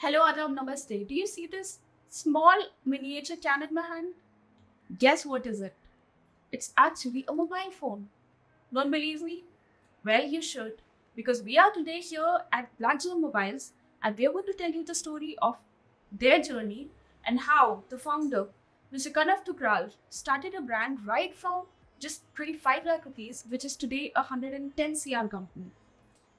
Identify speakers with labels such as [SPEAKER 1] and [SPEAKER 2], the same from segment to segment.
[SPEAKER 1] Hello, Adam, namaste. Do you see this small miniature can in my hand? Guess what is it? It's actually a mobile phone. Don't believe me? Well, you should, because we are today here at Black Zone Mobiles and we are going to tell you the story of their journey and how the founder, Mr. Kanav Tukral, started a brand right from just 25 lakh rupees, which is today a 110 CR company.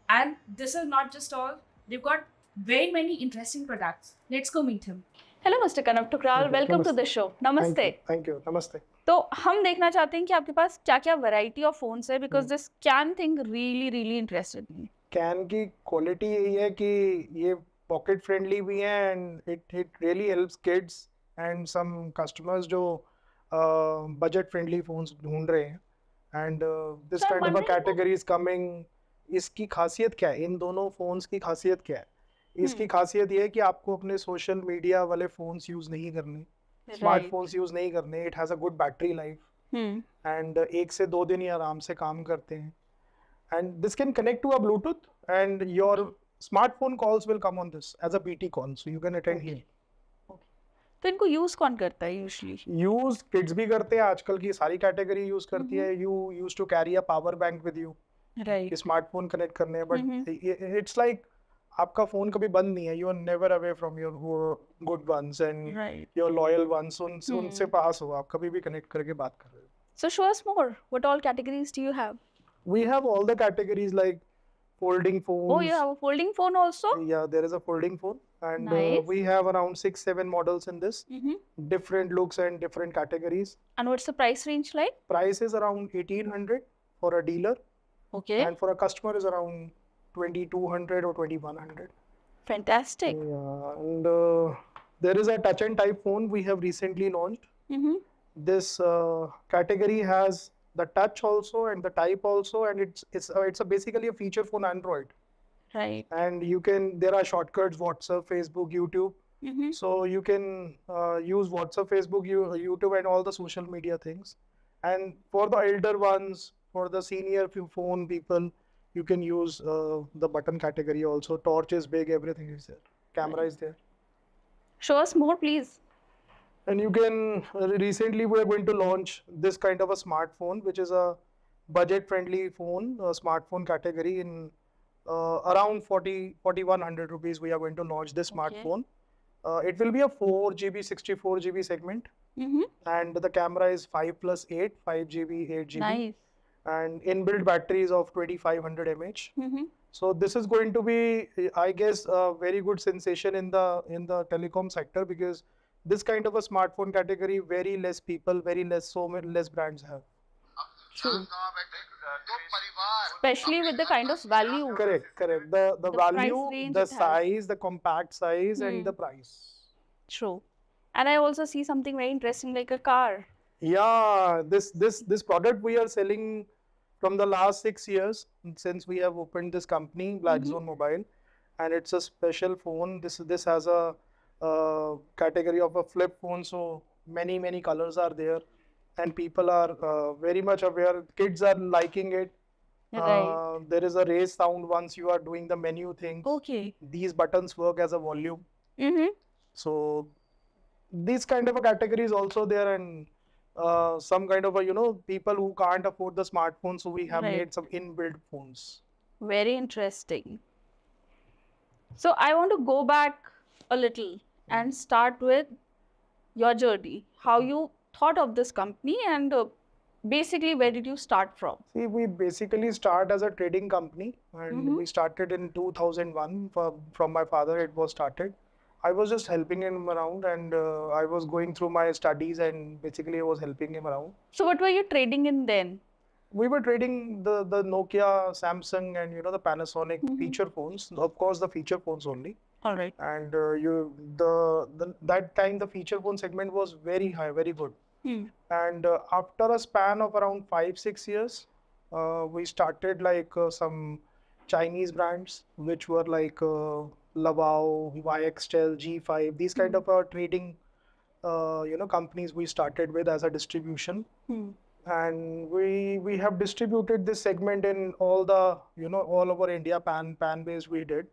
[SPEAKER 1] And this is not just all, they've got very many interesting products. Let's go meet him.
[SPEAKER 2] Hello mister Kanak Tukral, welcome to the
[SPEAKER 3] Namaste.
[SPEAKER 2] Show. नमस्ते।
[SPEAKER 3] Thank you नमस्ते।
[SPEAKER 2] तो हम देखना चाहते हैं कि आपके पास क्या क्या वैरायटी ऑफ फोन्स है, because this can thing really really interested me.
[SPEAKER 3] Can की क्वालिटी यही है कि ये पॉकेट फ्रेंडली भी है and it really helps kids and some customers जो बजट फ्रेंडली फोन्स ढूंढ रहे हैं and this
[SPEAKER 2] So I'm
[SPEAKER 3] kind of a
[SPEAKER 2] wondering
[SPEAKER 3] category is coming. इसकी खासियत क्या है, इन दोनों फोन्स की खासियत क्या है? इसकी खासियत ये है कि आपको अपने सोशल मीडिया वाले फोन्स यूज नहीं करने, स्मार्टफोन्स यूज नहीं करने। It has a good battery life and 1 से 2 दिन ये आराम से काम करते हैं and this can connect to a Bluetooth and your smartphone calls will come on this as a BT call, so you can attend here.
[SPEAKER 2] तो इनको यूज कौन करता है यूजुअली?
[SPEAKER 3] यूज किड्स भी करते हैं, आजकल की सारी कैटेगरी यूज करती है। You use to carry a power bank with you
[SPEAKER 2] right.
[SPEAKER 3] Smartphone connect करने हैं, बट इट्स लाइक आपका फोन कभी बंद नहीं है। You are never away from your good ones and your loyal ones. उनसे पास हो, आप कभी भी कनेक्ट करके बात कर रहे हो।
[SPEAKER 2] सो show us more, what all categories do you have?
[SPEAKER 3] We have all the categories like folding phones.
[SPEAKER 2] Oh, you have a folding phone also?
[SPEAKER 3] Yeah, there is a folding phone, and
[SPEAKER 2] Nice.
[SPEAKER 3] we have around 6-7 models in this, different looks and different categories.
[SPEAKER 2] And what's the price range like?
[SPEAKER 3] Price is around 1,800 for a dealer,
[SPEAKER 2] Okay,
[SPEAKER 3] and for a customer is around 2,200 or 2,100.
[SPEAKER 2] fantastic.
[SPEAKER 3] Yeah, and there is a touch and type phone we have recently launched. This category has the touch also and the type also, and it's a basically a feature phone Android.
[SPEAKER 2] Right.
[SPEAKER 3] And there are shortcuts, WhatsApp, Facebook, YouTube. So you can use WhatsApp, Facebook, YouTube and all the social media things. And for the elder ones, for the senior phone people, you can use the button category also. Torch is big, everything is there. Camera is there.
[SPEAKER 2] Show us more, please.
[SPEAKER 3] And you can, recently we are going to launch this kind of a smartphone, which is a budget friendly phone, smartphone category in around 4,100 rupees. We are going to launch this smartphone. It will be a 4GB, 64GB segment. And the camera is 5+8, 5GB, 8GB.
[SPEAKER 2] Nice.
[SPEAKER 3] And inbuilt batteries of 2,500 mAh. So this is going to be, I guess, a very good sensation in the telecom sector, because this kind of a smartphone category, very less people, so many less brands have.
[SPEAKER 2] True. Especially with the kind of value.
[SPEAKER 3] Correct. The
[SPEAKER 2] price
[SPEAKER 3] value,
[SPEAKER 2] range
[SPEAKER 3] the
[SPEAKER 2] it has.
[SPEAKER 3] size, the compact size, and the price.
[SPEAKER 2] True. And I also see something very interesting like a car.
[SPEAKER 3] Yeah, this product we are selling from the last 6 years since we have opened this company, Black Zone Mobile, and it's a special phone. This has a category of a flip phone, so many colors are there, and people are very much aware. Kids are liking it.
[SPEAKER 2] Right.
[SPEAKER 3] There is a raise sound once you are doing the menu things.
[SPEAKER 2] Okay.
[SPEAKER 3] These buttons work as a volume.
[SPEAKER 2] Mm-hmm.
[SPEAKER 3] So these kind of a category is also there, and some kind of a, people who can't afford the smartphone, so we have
[SPEAKER 2] Right.
[SPEAKER 3] made some inbuilt phones.
[SPEAKER 2] Very interesting. So I want to go back a little and start with your journey. How you thought of this company and basically where did you start from?
[SPEAKER 3] See, we basically start as a trading company, and we started in 2001. From my father, it was started. I was just helping him around, and I was going through my studies, and basically I was helping him around.
[SPEAKER 2] So what were you trading in then?
[SPEAKER 3] We were trading the Nokia, Samsung, and the Panasonic feature phones. Of course, the feature phones only.
[SPEAKER 2] All right.
[SPEAKER 3] And that time the feature phone segment was very high, very good. And after a span of around 5-6 years, we started like some Chinese brands, which were like Lavao, YXTEL, G5, these kind of trading companies we started with as a distribution. And we have distributed this segment in all the all over India, pan based we did.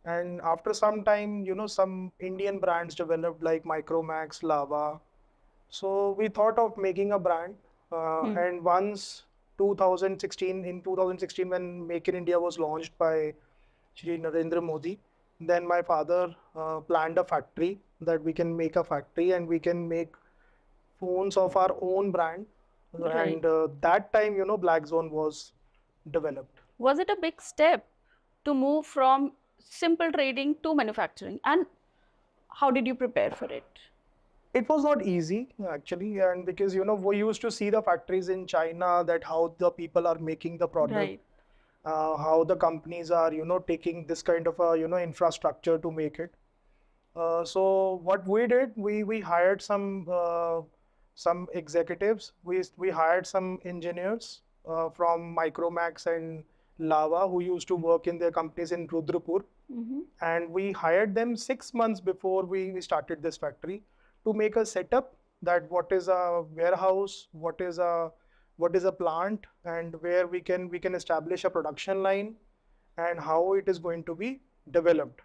[SPEAKER 3] And after some time, some Indian brands developed like Micromax, Lava. So we thought of making a brand. And once in 2016, when Make in India was launched by Shri Narendra Modi, then my father planned a factory, that we can make a factory and we can make phones of our own brand.
[SPEAKER 2] Right.
[SPEAKER 3] And that time, Black Zone was developed.
[SPEAKER 2] Was it a big step to move from simple trading to manufacturing? And how did you prepare for it?
[SPEAKER 3] It was not easy actually, and because we used to see the factories in China, that how the people are making the product,
[SPEAKER 2] Right.
[SPEAKER 3] how the companies are taking this kind of a infrastructure to make it. So what we did, we hired some executives. We hired some engineers from Micromax and Lava, who used to work in their companies in Rudrapur, and we hired them 6 months before we started this factory, to make a setup, that what is a warehouse, what is a plant, and where we can establish a production line, and how it is going to be developed.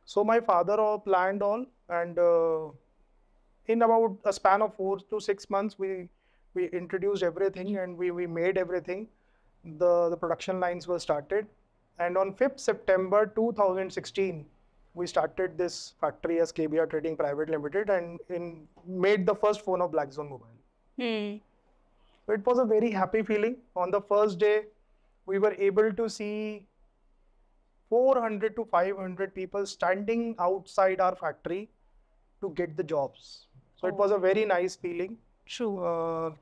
[SPEAKER 3] So my father all planned all, and in about a span of 4 to 6 months, we introduced everything, and we made everything. The production lines were started, and on 5th September 2016, we started this factory as KBR Trading Private Limited, and made the first phone of Black Zone Mobile. So it was a very happy feeling. On the first day, we were able to see 400 to 500 people standing outside our factory to get the jobs. So it was a very nice feeling.
[SPEAKER 2] True.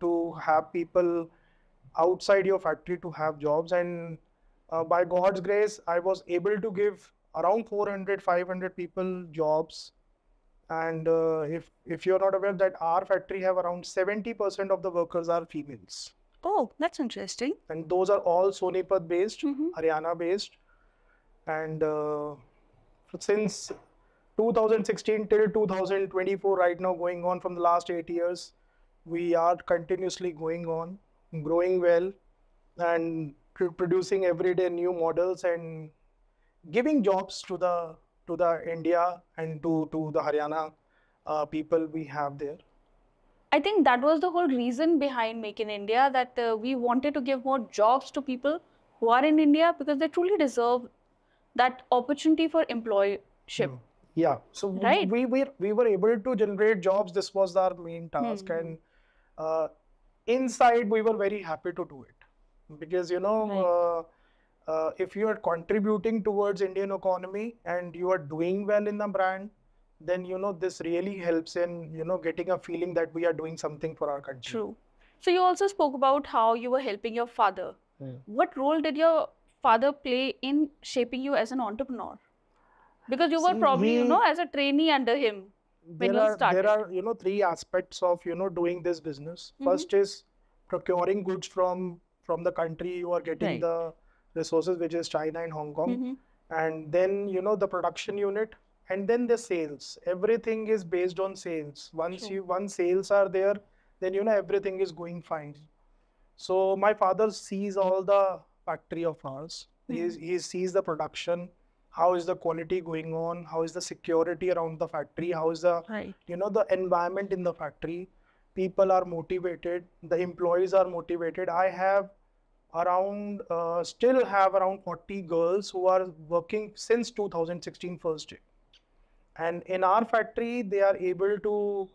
[SPEAKER 3] To have people outside your factory to have jobs, and by God's grace, I was able to give around 400-500 people jobs. And if you're not aware, that our factory have around 70% of the workers are females,
[SPEAKER 2] Oh, that's interesting.
[SPEAKER 3] and those are all Sonipat based,
[SPEAKER 2] Mhm.
[SPEAKER 3] Haryana based. And since 2016 till 2024, right now, going on from the last 8 years, we are continuously going on, growing well, and producing every day new models, and giving jobs to the India, and to the Haryana people we have there.
[SPEAKER 2] I think that was the whole reason behind Make in India, that we wanted to give more jobs to people who are in India, because they truly deserve that opportunity for employship.
[SPEAKER 3] Yeah, so
[SPEAKER 2] Right.
[SPEAKER 3] we were able to generate jobs. This was our main task, and inside we were very happy to do it, because if you are contributing towards Indian economy and you are doing well in the brand, then this really helps in getting a feeling that we are doing something for our country.
[SPEAKER 2] True. So you also spoke about how you were helping your father. What role did your father play in shaping you as an entrepreneur? Because you were
[SPEAKER 3] See,
[SPEAKER 2] probably,
[SPEAKER 3] he-
[SPEAKER 2] as a trainee under him when
[SPEAKER 3] There
[SPEAKER 2] you
[SPEAKER 3] are
[SPEAKER 2] started.
[SPEAKER 3] three aspects of doing this business. First is procuring goods from the country you are getting
[SPEAKER 2] Right.
[SPEAKER 3] the resources, which is China and Hong Kong, and then the production unit, and then the sales. Everything is based on sales. Once sales are there, then everything is going fine. So my father sees all the factory of ours. He sees the production, how is the quality going on, how is the security around the factory, how is the
[SPEAKER 2] Right.
[SPEAKER 3] the environment in the factory. People are motivated, the employees are motivated. I have still have around 40 girls who are working since 2016 first day. And in our factory, they are able to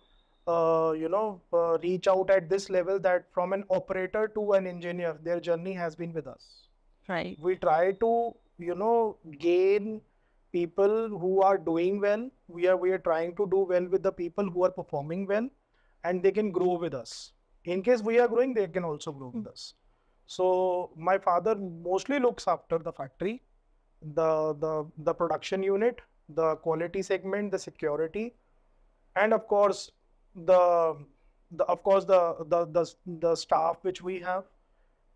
[SPEAKER 3] reach out at this level, that from an operator to an engineer, their journey has been with us.
[SPEAKER 2] Right.
[SPEAKER 3] We try to gain people who are doing well. We are trying to do well with the people who are performing well, and they can grow with us. In case we are growing, they can also grow with us. So my father mostly looks after the factory, the production unit, the quality segment, the security, and of course the staff which we have,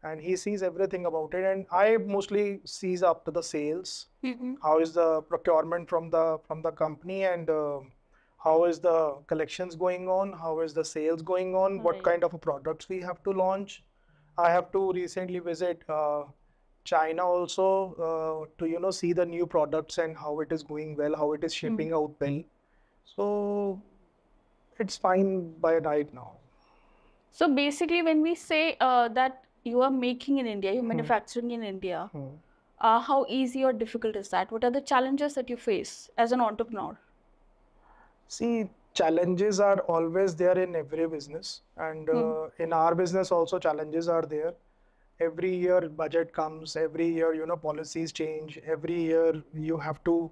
[SPEAKER 3] and he sees everything about it. And I mostly sees up to the sales, how is the procurement from the company, and how is the collections going on, how is the sales going on, what
[SPEAKER 2] Right.
[SPEAKER 3] kind of products we have to launch. I have to recently visit China also to see the new products and how it is going well, how it is shipping out well. So it's fine by right now.
[SPEAKER 2] So basically, when we say that you are making in India, you're manufacturing in India, how easy or difficult is that? What are the challenges that you face as an entrepreneur?
[SPEAKER 3] See, challenges are always there in every business, and in our business also challenges are there. Every year budget comes, every year policies change, every year you have to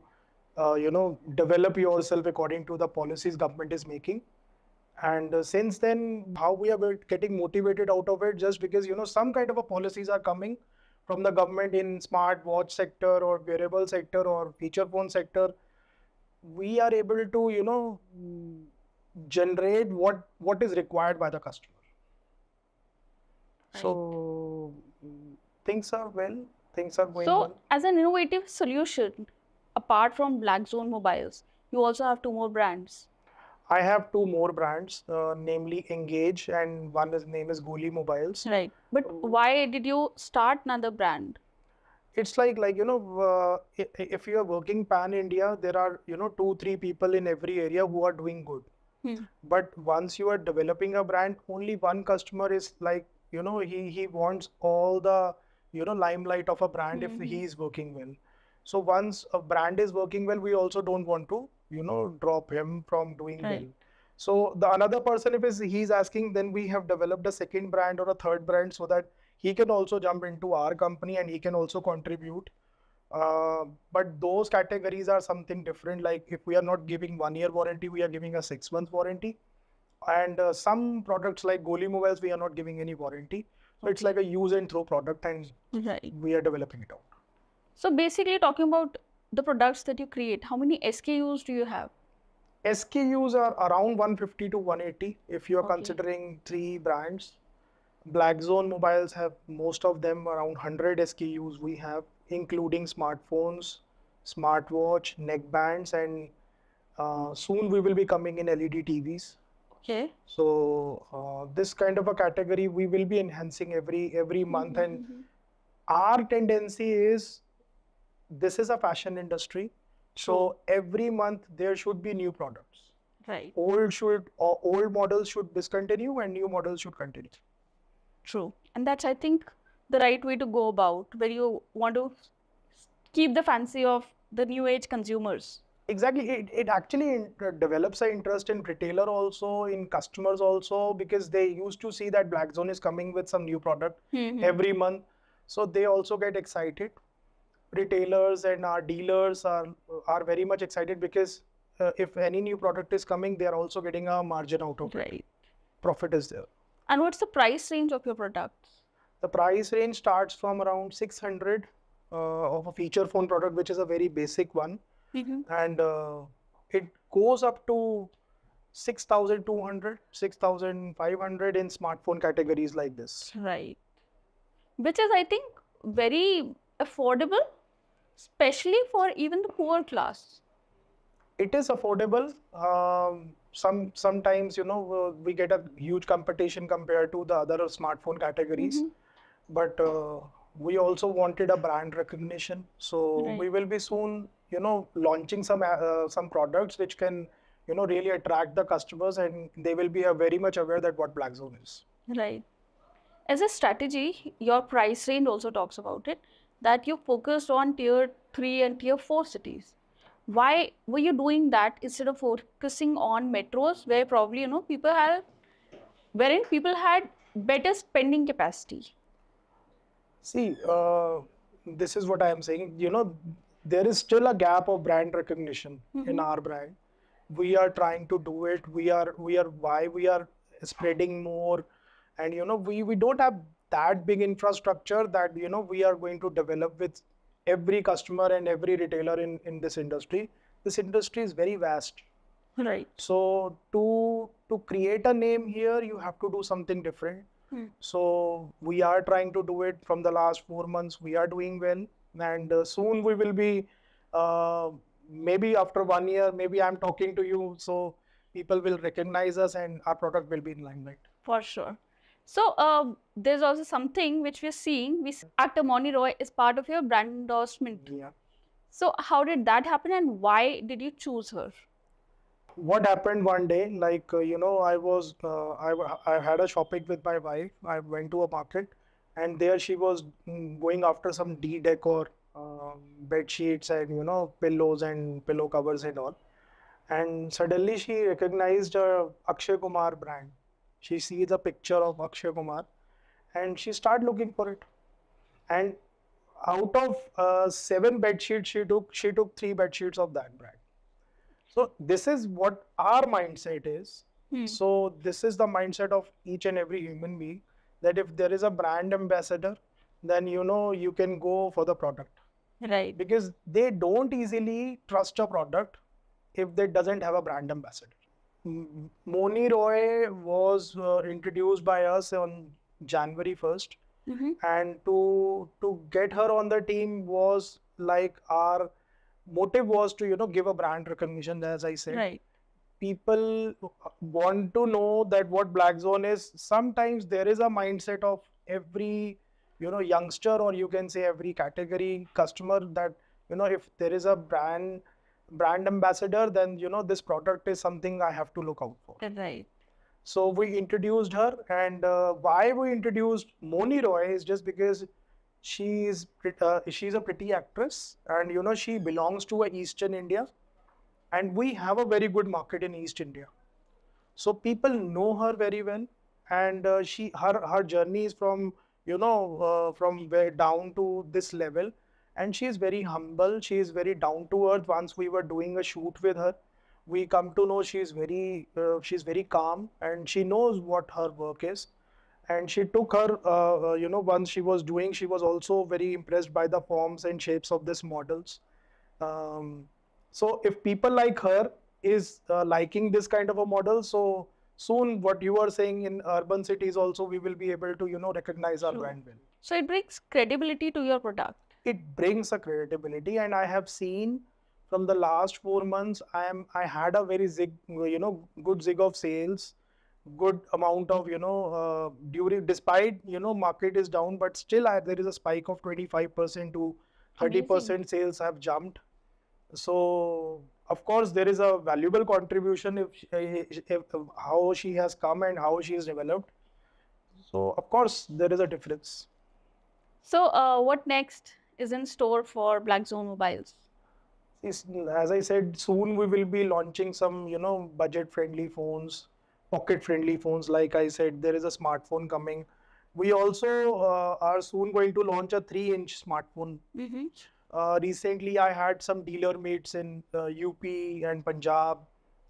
[SPEAKER 3] develop yourself according to the policies government is making. And since then, how we are getting motivated out of it, just because some kind of a policies are coming from the government in smart watch sector or wearable sector or feature phone sector, we are able to generate what is required by the customer.
[SPEAKER 2] Right.
[SPEAKER 3] So things are going
[SPEAKER 2] So,
[SPEAKER 3] well.
[SPEAKER 2] as an innovative solution, apart from Black Zone Mobiles, you also have two more brands.
[SPEAKER 3] I have two more brands, namely Engage, and one is name is Goli Mobiles.
[SPEAKER 2] Right. But why did you start another brand?
[SPEAKER 3] It's like if you are working pan India, there are 2-3 people in every area who are doing good. But once you are developing a brand, only one customer is like he wants all the limelight of a brand if he is working well. So once a brand is working well, we also don't want to drop him from doing well. So the another person, if he's asking, then we have developed a second brand or a third brand so that he can also jump into our company and he can also contribute. But those categories are something different. Like if we are not giving 1-year warranty, we are giving a 6-month warranty. And some products like Goli Mobiles, we are not giving any warranty. So it's like a use and throw product, and we are developing it out.
[SPEAKER 2] So basically, talking about the products that you create, how many SKUs do you have?
[SPEAKER 3] SKUs are around 150 to 180 if you are considering 3 brands. Black Zone Mobiles have most of them around 100 SKUs we have, including smartphones, smartwatch, neckbands, and soon we will be coming in LED TVs.
[SPEAKER 2] Okay.
[SPEAKER 3] So this kind of a category we will be enhancing every month, and our tendency is this is a fashion industry, so every month there should be new products.
[SPEAKER 2] Right.
[SPEAKER 3] Old models should discontinue and new models should continue.
[SPEAKER 2] True. And that's, I think, the right way to go about when you want to keep the fancy of the new age consumers.
[SPEAKER 3] Exactly. It actually develops an interest in retailer also, in customers also, because they used to see that Black Zone is coming with some new product every month. So they also get excited. Retailers and our dealers are very much excited because if any new product is coming, they are also getting a margin out of it. Profit is there.
[SPEAKER 2] And what's the price range of your products?
[SPEAKER 3] The price range starts from around 600 of a feature phone product, which is a very basic one. And it goes up to 6,200, 6,500 in smartphone categories like this.
[SPEAKER 2] Right. Which is, I think, very affordable, especially for even the poor class.
[SPEAKER 3] It is affordable. Sometimes we get a huge competition compared to the other smartphone categories, but we also wanted a brand recognition. So we will be soon launching some products which can really attract the customers, and they will be very much aware that what Black Zone is.
[SPEAKER 2] Right. As a strategy, your price range also talks about it, that you focused on tier 3 and tier 4 cities. Why were you doing that instead of focusing on metros where probably people had better spending capacity?
[SPEAKER 3] See, this is what I am saying. There is still a gap of brand recognition in our brand. We are trying to do it. We are spreading more, and we don't have that big infrastructure that we are going to develop with every customer and every retailer in this industry. This industry is very vast.
[SPEAKER 2] Right.
[SPEAKER 3] So to create a name here, you have to do something different. So we are trying to do it from the last 4 months. We are doing well, and soon we will be maybe after 1 year, maybe I'm talking to you, so people will recognize us and our product will be in limelight.
[SPEAKER 2] For sure. So there's also something which we're seeing. Actor Moni Roy is part of your brand endorsement.
[SPEAKER 3] Yeah.
[SPEAKER 2] So how did that happen, and why did you choose her?
[SPEAKER 3] What happened one day, like, I had a shopping with my wife. I went to a market, and there she was going after some decor, bed sheets and, pillows and pillow covers and all. And suddenly she recognized a Akshay Kumar brand. She sees a picture of Akshay Kumar, and she started looking for it. And out of 7 bed sheets she took 3 bed sheets of that brand. So this is what our mindset is. So this is the mindset of each and every human being, that if there is a brand ambassador, then you can go for the product,
[SPEAKER 2] Right.
[SPEAKER 3] because they don't easily trust a product if they doesn't have a brand ambassador. Moni Roy was introduced by us on January 1st, and to get her on the team was like, our motive was to give a brand recognition. As I said,
[SPEAKER 2] Right.
[SPEAKER 3] people want to know that what Black Zone is. Sometimes there is a mindset of every youngster, or you can say every category customer, that if there is a brand ambassador, then this product is something I have to look out for.
[SPEAKER 2] Right.
[SPEAKER 3] So we introduced her, and why we introduced Moni Roy is just because she's a pretty actress, and she belongs to Eastern India, and we have a very good market in East India. So people know her very well, and her journey is from from way down to this level, and she is very humble. She is very down to earth. Once we were doing a shoot with her, we come to know she's very calm, and she knows what her work is. And she took her, once she was doing, she was also very impressed by the forms and shapes of these models. So if people like her is liking this kind of a model, so soon, what you are saying, in urban cities also, we will be able to recognize our
[SPEAKER 2] True.
[SPEAKER 3] brand well.
[SPEAKER 2] So it brings credibility to your product.
[SPEAKER 3] It brings a credibility, and I have seen from the last 4 months, I had a very good zig of sales, good amount of during, despite market is down, but still there is a spike of 25% to 30% sales have jumped. So of course there is a valuable contribution if how she has come and how she is developed. So of course there is a difference.
[SPEAKER 2] So what next is in store for Black Zone Mobiles?
[SPEAKER 3] As I said, soon we will be launching some budget-friendly phones, pocket-friendly phones. Like I said, there is a smartphone coming. We also are soon going to launch a 3-inch smartphone. Recently, I had some dealer meets in UP and Punjab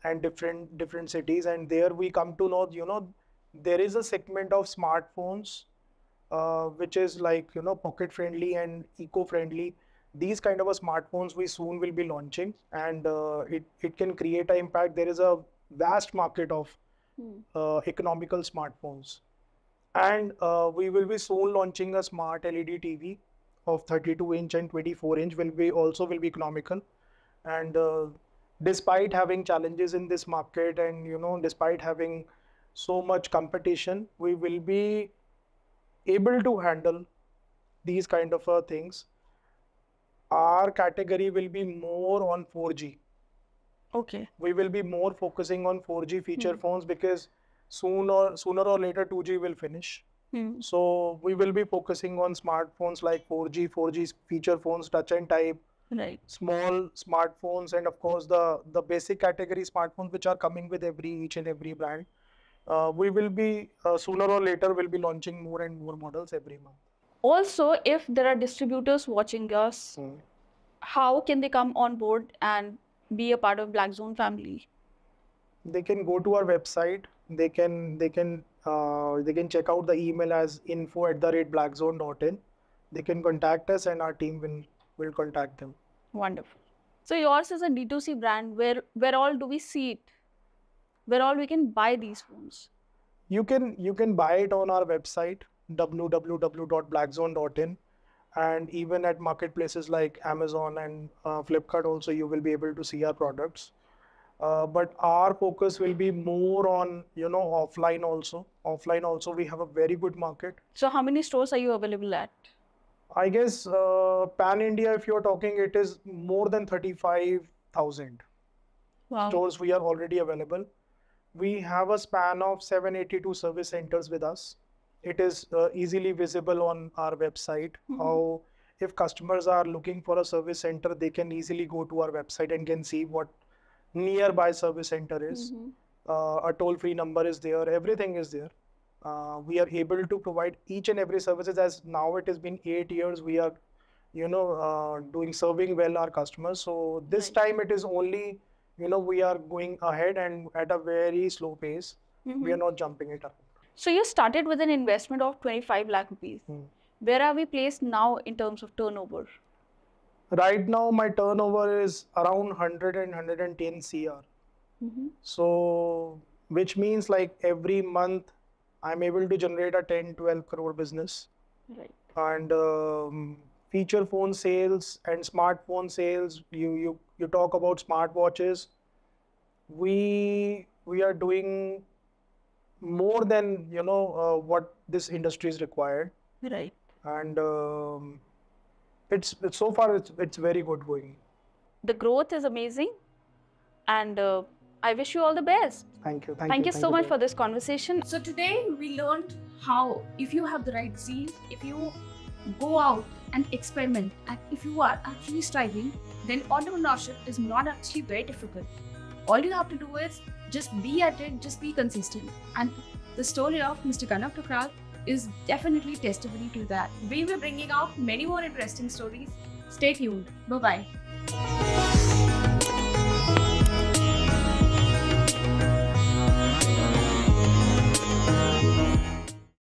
[SPEAKER 3] and different cities, and there we come to know there is a segment of smartphones which is like pocket friendly and eco friendly. These kind of a smartphones we soon will be launching, and it can create an impact. There is a vast market of economical smartphones, and we will be soon launching a smart LED TV of 32-inch and 24-inch. Will be economical, and despite having challenges in this market, and despite having so much competition, we will be able to handle these kind of things. Our category will be more on 4G.
[SPEAKER 2] Okay.
[SPEAKER 3] We will be more focusing on 4G feature phones, because sooner or later 2G will finish. So we will be focusing on smartphones like 4G feature phones, touch and type,
[SPEAKER 2] Right.
[SPEAKER 3] small smartphones, and of course the basic category smartphones which are coming with each and every brand. We will be sooner or later will be launching more and more models every month.
[SPEAKER 2] Also, if there are distributors watching us, how can they come on board and be a part of Black Zone family?
[SPEAKER 3] They can go to our website. They can check out the email as info@blackzone.in. They can contact us, and our team will contact them.
[SPEAKER 2] Wonderful. So yours is a D2C brand. Where all do we see it? Where all we can buy these phones?
[SPEAKER 3] You can buy it on our website www.blackzone.in, and even at marketplaces like Amazon and Flipkart also you will be able to see our products. But our focus will be more on, offline also. Offline also, we have a very good market.
[SPEAKER 2] So how many stores are you available at?
[SPEAKER 3] I guess pan India, if you're talking, it is more than 35,000
[SPEAKER 2] Wow.
[SPEAKER 3] stores we are already available. We have a span of 782 service centers with us. It is easily visible on our website. How if customers are looking for a service center, they can easily go to our website and can see what nearby service center is. A toll-free number is there. Everything is there. We are able to provide each and every services, as now it has been 8 years we are doing serving well our customers. So this time it is only we are going ahead and at a very slow pace. We are not jumping it up.
[SPEAKER 2] So you started with an investment of 25 lakh rupees. Where are we placed now in terms of turnover?
[SPEAKER 3] Right now my turnover is around 100 and 110 CR. So which means like every month I'm able to generate a 10-12 crore business.
[SPEAKER 2] Right.
[SPEAKER 3] And feature phone sales and smartphone sales, you talk about smartwatches, we are doing more than what this industry is required.
[SPEAKER 2] Right.
[SPEAKER 3] And it's so far it's very good going.
[SPEAKER 2] The growth is amazing, and I wish you all the best.
[SPEAKER 3] Thank you.
[SPEAKER 2] Thank you so much for this conversation.
[SPEAKER 1] So today we learned how, if you have the right zeal, if you go out and experiment, and if you are actually striving, then entrepreneurship is not actually very difficult. All you have to do is just be at it, just be consistent. And the story of Mr. Kanav Thakral is definitely testimony to that. We will be bringing out many more interesting stories. Stay tuned. Bye-bye.